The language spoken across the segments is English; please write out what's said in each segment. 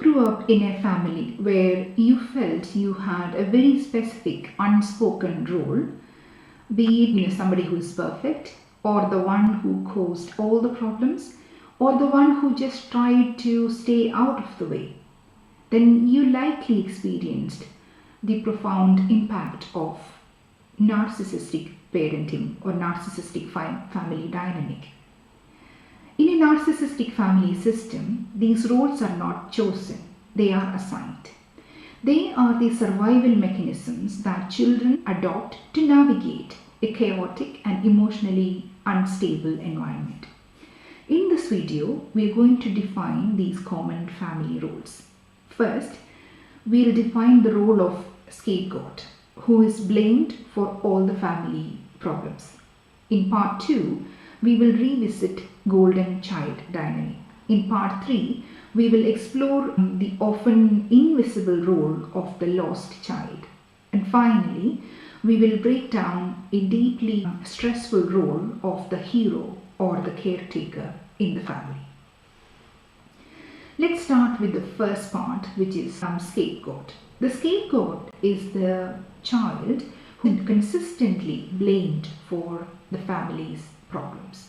grew up in a family where you felt you had a very specific unspoken role, be it somebody who is perfect, or the one who caused all the problems, or the one who just tried to stay out of the way, then you likely experienced the profound impact of narcissistic parenting or narcissistic family dynamic. In a narcissistic family system, these roles are not chosen, they are assigned. They are the survival mechanisms that children adopt to navigate a chaotic and emotionally unstable environment. In this video, we are going to define these common family roles. First, we'll define the role of scapegoat, who is blamed for all the family problems. In part 2, we will revisit golden child dynamic. In part 3, we will explore the often invisible role of the lost child. And finally, we will break down a deeply stressful role of the hero or the caretaker in the family. Let's start with the first part, which is scapegoat. The scapegoat is the child who is consistently blamed for the family's problems.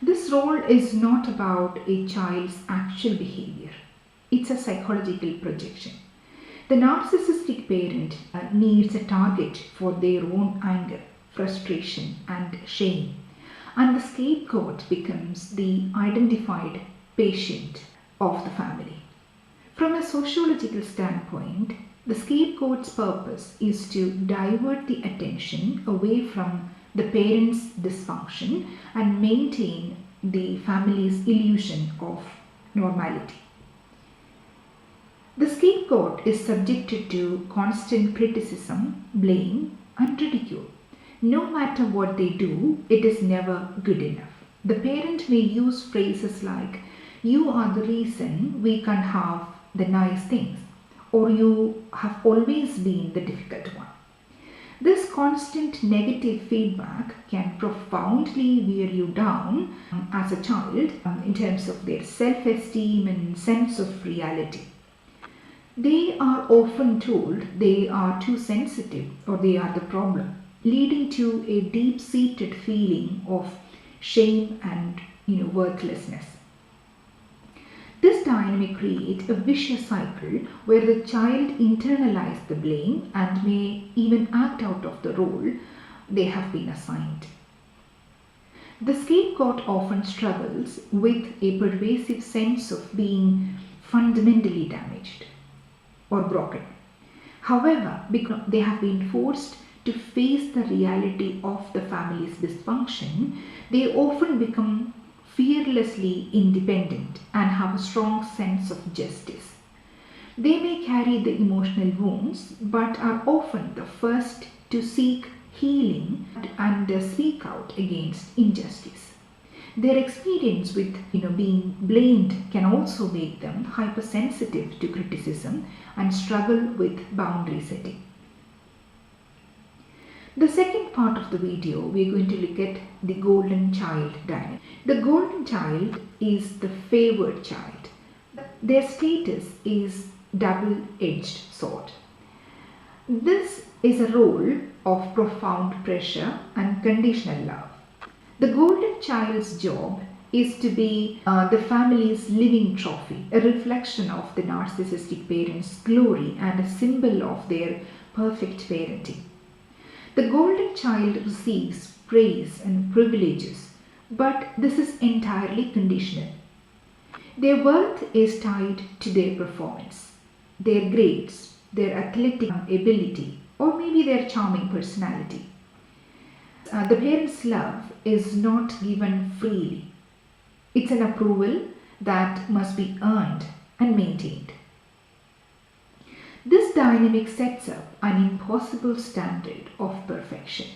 This role is not about a child's actual behavior. It's a psychological projection. The narcissistic parent needs a target for their own anger, frustration, and shame. And the scapegoat becomes the identified patient of the family. From a sociological standpoint, the scapegoat's purpose is to divert the attention away from the parent's dysfunction and maintain the family's illusion of normality. The scapegoat is subjected to constant criticism, blame, and ridicule. No matter what they do, it is never good enough. The parent may use phrases like, "You are the reason we can't have the nice things," or "You have always been the difficult one." This constant negative feedback can profoundly wear you down as a child in terms of their self-esteem and sense of reality. They are often told they are too sensitive or they are the problem, leading to a deep-seated feeling of shame and worthlessness. This dynamic creates a vicious cycle where the child internalizes the blame and may even act out of the role they have been assigned. The scapegoat often struggles with a pervasive sense of being fundamentally damaged or broken. However, because they have been forced to face the reality of the family's dysfunction, they often become fearlessly independent and have a strong sense of justice. They may carry the emotional wounds but are often the first to seek healing and speak out against injustice. Their experience with being blamed can also make them hypersensitive to criticism and struggle with boundary setting. The second part of the video, we are going to look at the golden child dynamic. The golden child is the favored child. Their status is double-edged sword. This is a role of profound pressure and conditional love. The golden child's job is to be the family's living trophy, a reflection of the narcissistic parent's glory and a symbol of their perfect parenting. The golden child receives praise and privileges, but this is entirely conditional. Their worth is tied to their performance, their grades, their athletic ability, or maybe their charming personality. The parent's love is not given freely. It's an approval that must be earned and maintained. This dynamic sets up an impossible standard of perfection.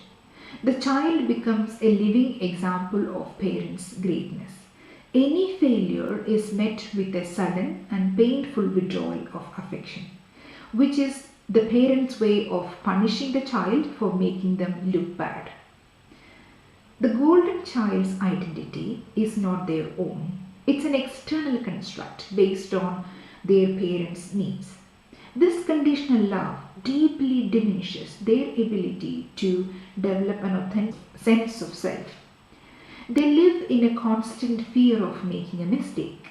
The child becomes a living example of parents' greatness. Any failure is met with a sudden and painful withdrawal of affection, which is the parent's way of punishing the child for making them look bad. The golden child's identity is not their own. It's an external construct based on their parents' needs. This conditional love deeply diminishes their ability to develop an authentic sense of self. They live in a constant fear of making a mistake,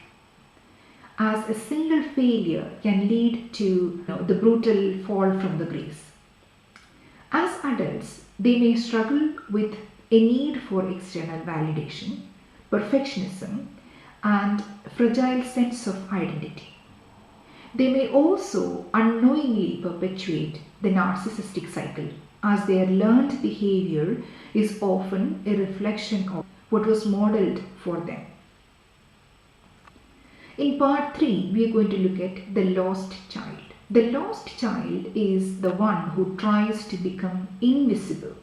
as a single failure can lead to the brutal fall from the grace. As adults, they may struggle with a need for external validation, perfectionism, and fragile sense of identity. They may also unknowingly perpetuate the narcissistic cycle, as their learned behavior is often a reflection of what was modeled for them. In part 3, we are going to look at the lost child. The lost child is the one who tries to become invisible.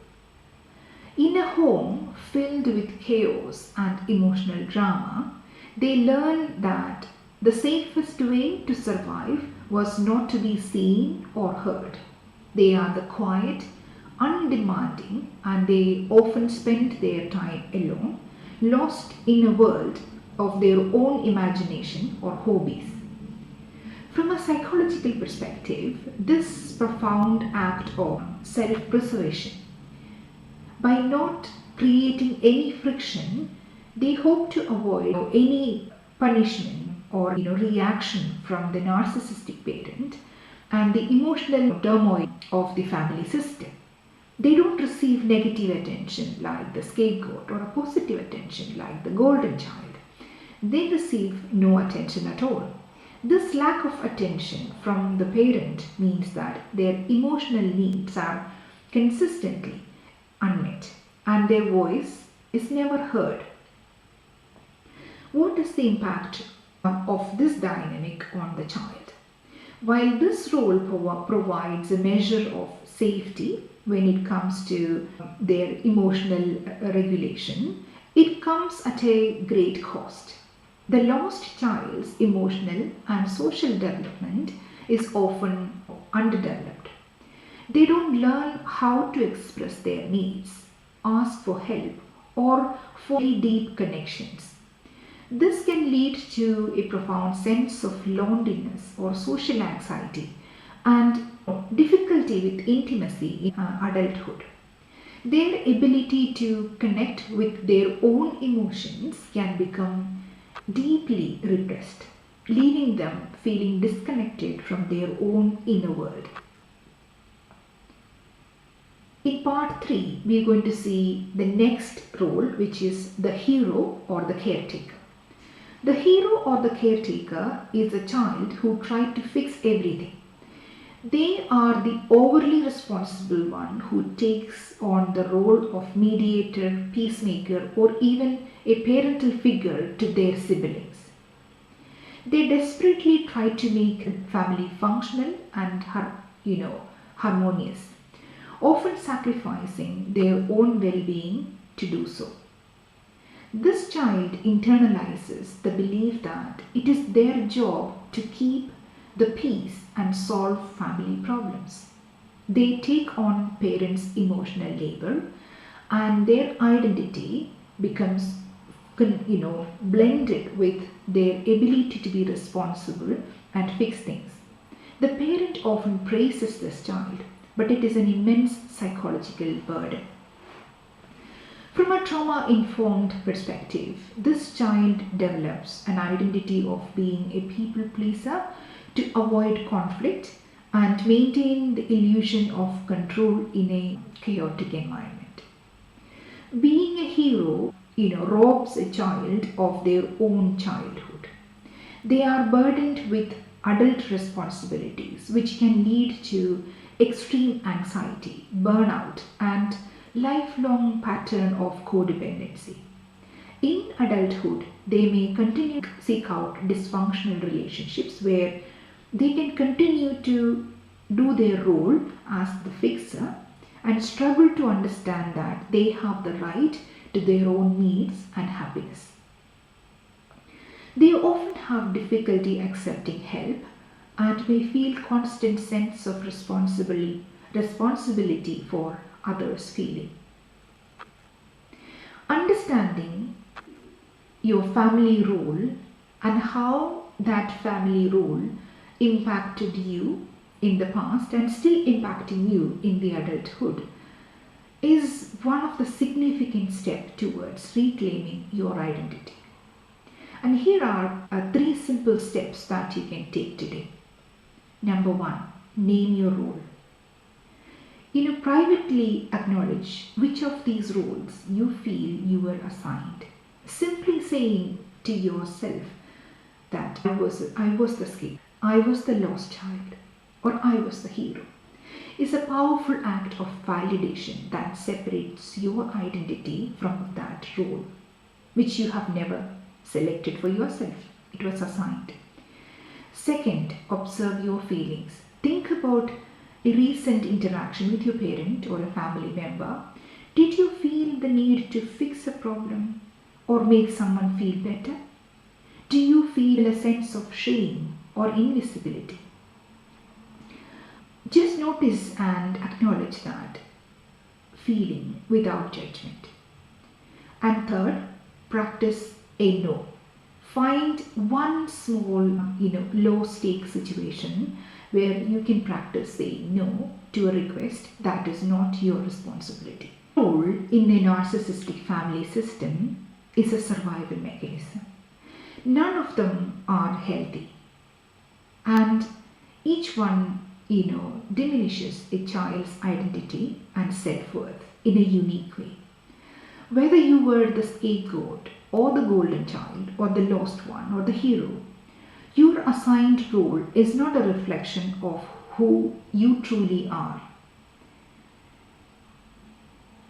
In a home filled with chaos and emotional drama, they learn that the safest way to survive was not to be seen or heard. They are the quiet, undemanding, and they often spend their time alone, lost in a world of their own imagination or hobbies. From a psychological perspective, this profound act of self-preservation, by not creating any friction, they hope to avoid any punishment or reaction from the narcissistic parent and the emotional turmoil of the family system. They don't receive negative attention like the scapegoat or a positive attention like the golden child. They receive no attention at all. This lack of attention from the parent means that their emotional needs are consistently unmet and their voice is never heard. What is the impact of this dynamic on the child? While this role provides a measure of safety when it comes to their emotional regulation, it comes at a great cost. The lost child's emotional and social development is often underdeveloped. They don't learn how to express their needs, ask for help, or for deep connections. This can lead to a profound sense of loneliness or social anxiety and difficulty with intimacy in adulthood. Their ability to connect with their own emotions can become deeply repressed, leaving them feeling disconnected from their own inner world. In part 3, we are going to see the next role, which is the hero or the caretaker. The hero or the caretaker is a child who tried to fix everything. They are the overly responsible one who takes on the role of mediator, peacemaker, or even a parental figure to their siblings. They desperately try to make family functional and harmonious, often sacrificing their own well-being to do so. This child internalizes the belief that it is their job to keep the peace and solve family problems. They take on parents' emotional labor and their identity becomes blended with their ability to be responsible and fix things. The parent often praises this child, but it is an immense psychological burden. From a trauma-informed perspective, this child develops an identity of being a people pleaser to avoid conflict and maintain the illusion of control in a chaotic environment. Being a hero, robs a child of their own childhood. They are burdened with adult responsibilities, which can lead to extreme anxiety, burnout, and lifelong pattern of codependency. In adulthood, they may continue to seek out dysfunctional relationships where they can continue to do their role as the fixer and struggle to understand that they have the right to their own needs and happiness. They often have difficulty accepting help and may feel constant sense of responsibility for others' feeling. Understanding your family role and how that family role impacted you in the past and still impacting you in the adulthood is one of the significant steps towards reclaiming your identity. And here are 3 simple steps that you can take today. Number 1, name your role. Privately acknowledge which of these roles you feel you were assigned. Simply saying to yourself that I was the scapegoat, I was the lost child, or I was the hero is a powerful act of validation that separates your identity from that role, which you have never selected for yourself. It was assigned. Second, observe your feelings. Think about a recent interaction with your parent or a family member. Did you feel the need to fix a problem or make someone feel better? Do you feel a sense of shame or invisibility? Just notice and acknowledge that feeling without judgment. And third, practice a no. Find one small, low stake situation where you can practice saying no to a request that is not your responsibility. Role in a narcissistic family system is a survival mechanism. None of them are healthy, and each one diminishes a child's identity and self-worth in a unique way. Whether you were the scapegoat or the golden child or the lost one or the hero, your assigned role is not a reflection of who you truly are.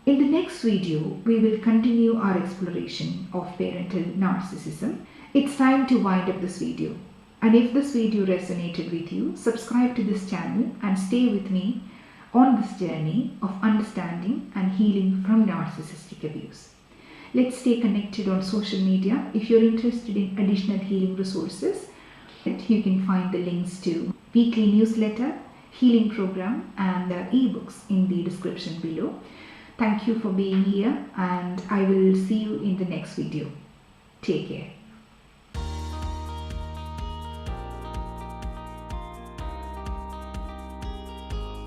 In the next video, we will continue our exploration of parental narcissism. It's time to wind up this video. And if this video resonated with you, subscribe to this channel and stay with me on this journey of understanding and healing from narcissistic abuse. Let's stay connected on social media. If you're interested in additional healing resources, you can find the links to weekly newsletter, healing program and ebooks in the description below. Thank you for being here, and I will see you in the next video. Take care.